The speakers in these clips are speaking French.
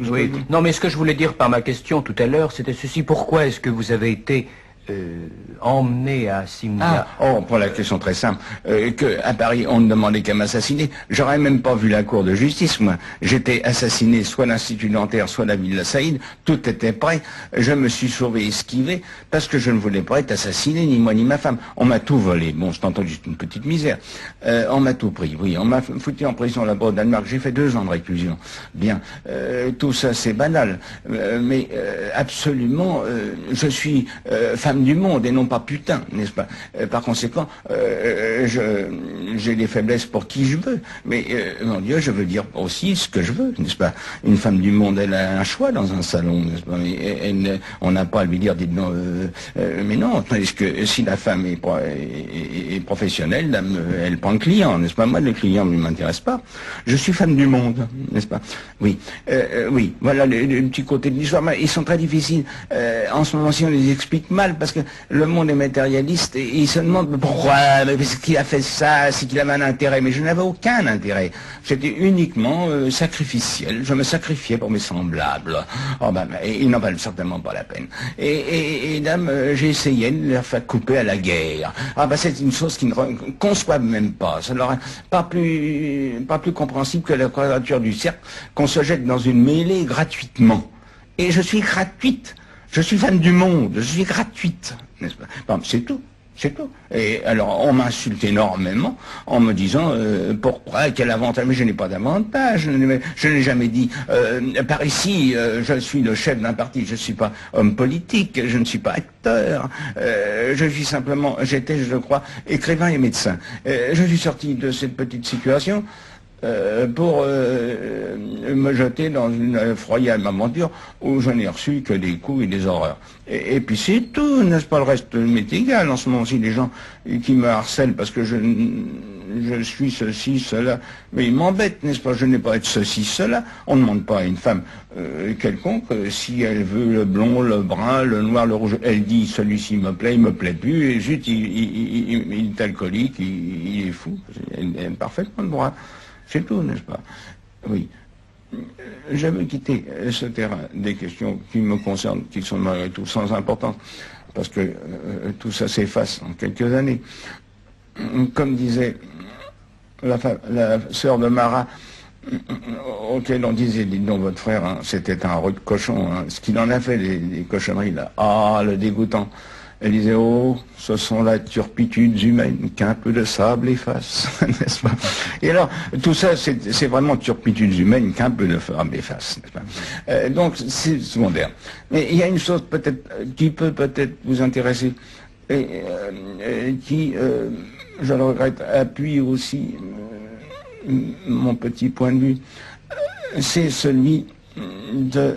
Oui, non, mais ce que je voulais dire par ma question tout à l'heure, c'était ceci. Pourquoi est-ce que vous avez été emmené à Simla? Pour la question très simple, que à Paris on ne demandait qu'à m'assassiner, j'aurais même pas vu la cour de justice, moi. J'étais assassiné soit l'Institut dentaire, soit la Villa Saïd, tout était prêt, je me suis sauvé, esquivé, parce que je ne voulais pas être assassiné, ni moi ni ma femme. On m'a tout volé, bon, c'est entendu juste une petite misère. On m'a tout pris, oui, on m'a foutu en prison là-bas au Danemark, j'ai fait 2 ans de réclusion. Bien, tout ça c'est banal, mais absolument, je suis femme du monde et non pas putain, n'est-ce pas? Par conséquent, j'ai des faiblesses pour qui je veux, mais mon Dieu, je veux dire aussi ce que je veux, n'est-ce pas? Une femme du monde, elle a un choix dans un salon, n'est-ce pas? Mais on n'a pas à lui dire, dites non, mais non, est-ce que si la femme est professionnelle, elle prend le client, n'est-ce pas? Moi, le client ne m'intéresse pas. Je suis femme du monde, n'est-ce pas? Oui, oui, voilà le petit côté de l'histoire. Ils sont très difficiles. En ce moment-ci, on les explique mal parce que le monde est matérialiste et il se demande pourquoi, parce qu'il a fait ça, c'est qu'il avait un intérêt. Mais je n'avais aucun intérêt. J'étais uniquement sacrificiel. Je me sacrifiais pour mes semblables. Oh ben, ils n'en valent certainement pas la peine. Et dame, j'ai essayé de leur faire couper à la guerre. Ah ben, c'est une chose qu'ils ne conçoivent même pas. Ça leur est pas plus compréhensible que la quadrature du cercle, qu'on se jette dans une mêlée gratuitement. Et je suis gratuite. Je suis fan du monde, je suis gratuite, n'est-ce pas? Bon, c'est tout, c'est tout. Et alors, on m'insulte énormément en me disant pourquoi, quel avantage, mais je n'ai pas d'avantage, je n'ai jamais dit, par ici, je suis le chef d'un parti, je ne suis pas homme politique, je ne suis pas acteur, je suis simplement, j'étais, je crois, écrivain et médecin. Je suis sorti de cette petite situation pour me jeter dans une effroyable aventure où je n'ai reçu que des coups et des horreurs. Et puis c'est tout, n'est-ce pas? Le reste m'est égal en ce moment-ci, les gens qui me harcèlent parce que je suis ceci, cela, mais ils m'embêtent, n'est-ce pas? Je n'ai pas à être ceci, cela. On ne demande pas à une femme quelconque si elle veut le blond, le brun, le noir, le rouge. Elle dit celui-ci me plaît, il me plaît plus, et zut, il est alcoolique, il est fou. Elle est parfaitement le droit. C'est tout, n'est-ce pas? Oui. Je veux quitter ce terrain des questions qui me concernent, qui sont malgré tout sans importance, parce que tout ça s'efface en quelques années. Comme disait la sœur de Marat, auquel on disait, dites donc votre frère, hein, c'était un rude cochon, hein, ce qu'il en a fait des cochonneries là. Ah, le dégoûtant. Elle disait, oh, ce sont la turpitudes humaines qu'un peu de sable efface, n'est-ce pas? Et alors, tout ça, c'est vraiment turpitudes humaines qu'un peu de sable efface, n'est-ce pas? Donc, c'est secondaire. Mais il y a une chose peut-être qui peut peut-être vous intéresser, et qui, je le regrette, appuie aussi mon petit point de vue. C'est celui de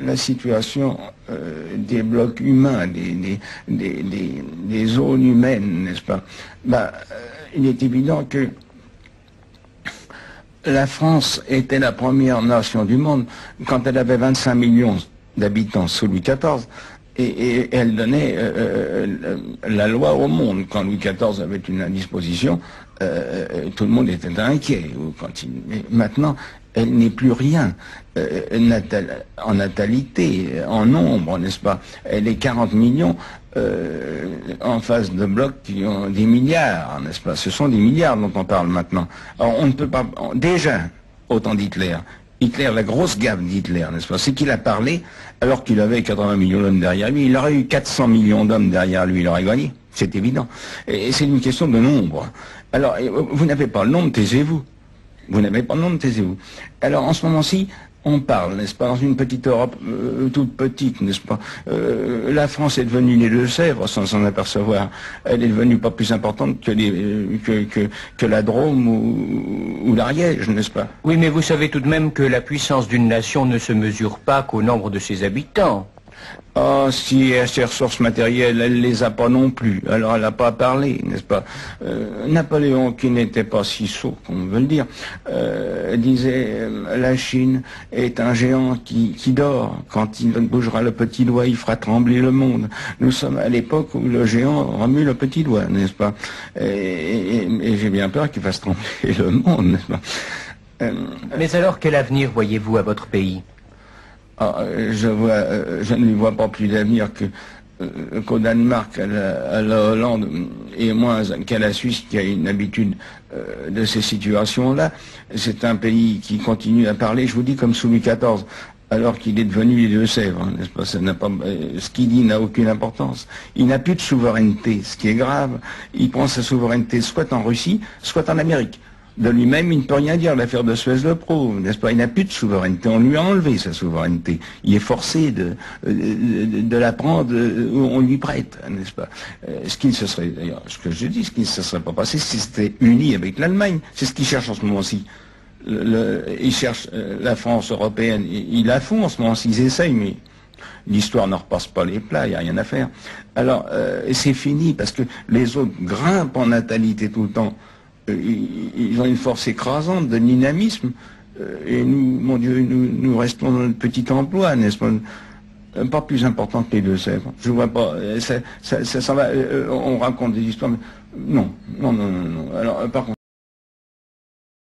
la situation des blocs humains, des zones humaines, n'est-ce pas? Il est évident que la France était la première nation du monde quand elle avait 25 millions d'habitants sous Louis XIV, et elle donnait la loi au monde. Quand Louis XIV avait une indisposition, tout le monde était inquiet. Mais maintenant, elle n'est plus rien en natalité, en nombre, n'est-ce pas? Elle est 40 millions en face de blocs qui ont des milliards, n'est-ce pas? Ce sont des milliards dont on parle maintenant. Alors, on ne peut pas... Déjà, au temps d'Hitler, la grosse gaffe d'Hitler, n'est-ce pas? C'est qu'il a parlé alors qu'il avait 80 millions d'hommes derrière lui. Il aurait eu 400 millions d'hommes derrière lui, il aurait gagné. C'est évident. Et c'est une question de nombre. Alors, vous n'avez pas le nombre, taisez-vous. Vous n'avez pas le nombre, taisez-vous. Alors, en ce moment-ci, on parle, n'est-ce pas, dans une petite Europe toute petite, n'est-ce pas? La France est devenue les Deux-Sèvres sans s'en apercevoir. Elle est devenue pas plus importante que la Drôme ou l'Ariège, n'est-ce pas? Oui, mais vous savez tout de même que la puissance d'une nation ne se mesure pas qu'au nombre de ses habitants. Ah, si elle a ses ressources matérielles, elle les a pas non plus. Alors elle n'a pas parlé, n'est-ce pas? Napoléon, qui n'était pas si sot qu'on veut le dire, disait la Chine est un géant qui dort. Quand il bougera le petit doigt, il fera trembler le monde. Nous sommes à l'époque où le géant remue le petit doigt, n'est-ce pas? Et j'ai bien peur qu'il fasse trembler le monde, n'est-ce pas? Mais alors, quel avenir voyez-vous à votre pays? Je ne lui vois pas plus d'avenir qu'au Danemark, à la Hollande, et moins qu'à la Suisse, qui a une habitude de ces situations-là. C'est un pays qui continue à parler, je vous dis, comme sous Louis XIV, alors qu'il est devenu les Deux-Sèvres, hein, n'est-ce pas? Ce qu'il dit n'a aucune importance. Il n'a plus de souveraineté, ce qui est grave. Il prend sa souveraineté soit en Russie, soit en Amérique. De lui-même, il ne peut rien dire. L'affaire de Suez le prouve, n'est-ce pas? Il n'a plus de souveraineté. On lui a enlevé sa souveraineté. Il est forcé de la prendre où on lui prête, n'est-ce pas? Ce qui ne se serait, d'ailleurs, ce que je dis, ce qui ne se serait pas passé si c'était uni avec l'Allemagne. C'est ce qu'il cherche en ce moment-ci. Il cherche la France européenne. Ils la font en ce moment-ci. Ils essayent, mais l'histoire ne repasse pas les plats. Il n'y a rien à faire. Alors, c'est fini parce que les autres grimpent en natalité tout le temps. Ils ont une force écrasante de dynamisme, et nous, mon Dieu, nous restons dans notre petit emploi, n'est-ce pas? Pas plus important que les Deux-Sèvres. Je vois pas, ça va, on raconte des histoires, mais non. Alors, par contre,